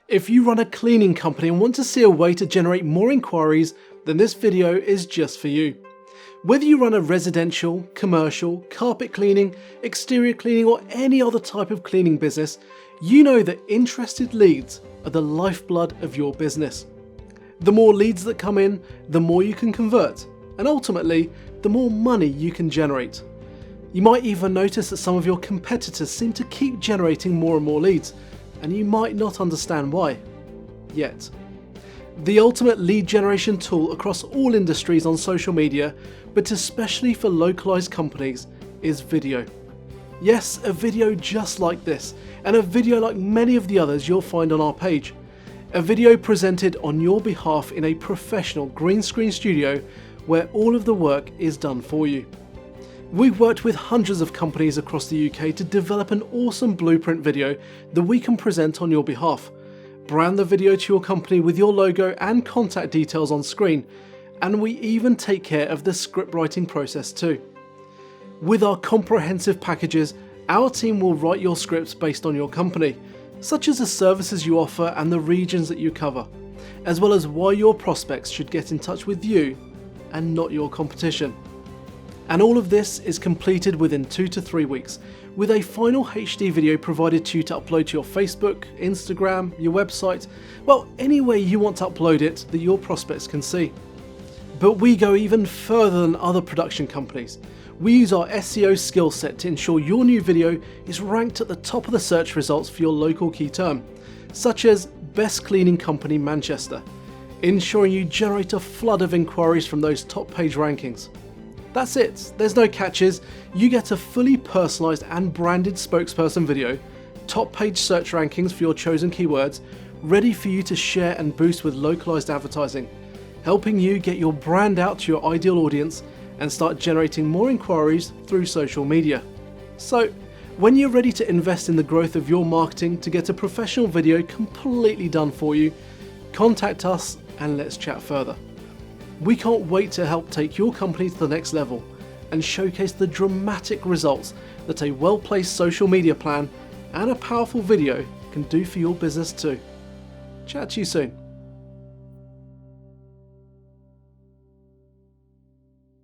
If you run a cleaning company and want to see a way to generate more inquiries, then this video is just for you. Whether you run a residential, commercial, carpet cleaning, exterior cleaning or any other type of cleaning business, you know that interested leads are the lifeblood of your business. The more leads that come in, the more you can convert, and ultimately, the more money you can generate. You might even notice that some of your competitors seem to keep generating more and more leads, and you might not understand why, yet. The ultimate lead generation tool across all industries on social media, but especially for localized companies, is video. Yes, a video just like this, and a video like many of the others you'll find on our page. A video presented on your behalf in a professional green screen studio where all of the work is done for you. We've worked with hundreds of companies across the UK to develop an awesome blueprint video that we can present on your behalf. Brand the video to your company with your logo and contact details on screen, and we even take care of the script writing process too. With our comprehensive packages, our team will write your scripts based on your company, such as the services you offer and the regions that you cover, as well as why your prospects should get in touch with you and not your competition. And all of this is completed within 2 to 3 weeks, with a final HD video provided to you to upload to your Facebook, Instagram, your website, well, any way you want to upload it that your prospects can see. But we go even further than other production companies. We use our SEO skill set to ensure your new video is ranked at the top of the search results for your local key term, such as Best Cleaning Company Manchester, ensuring you generate a flood of inquiries from those top page rankings. That's it, there's no catches. You get a fully personalised and branded spokesperson video, top page search rankings for your chosen keywords, ready for you to share and boost with localised advertising, helping you get your brand out to your ideal audience and start generating more inquiries through social media. So, when you're ready to invest in the growth of your marketing to get a professional video completely done for you, contact us and let's chat further. We can't wait to help take your company to the next level and showcase the dramatic results that a well-placed social media plan and a powerful video can do for your business too. Chat to you soon.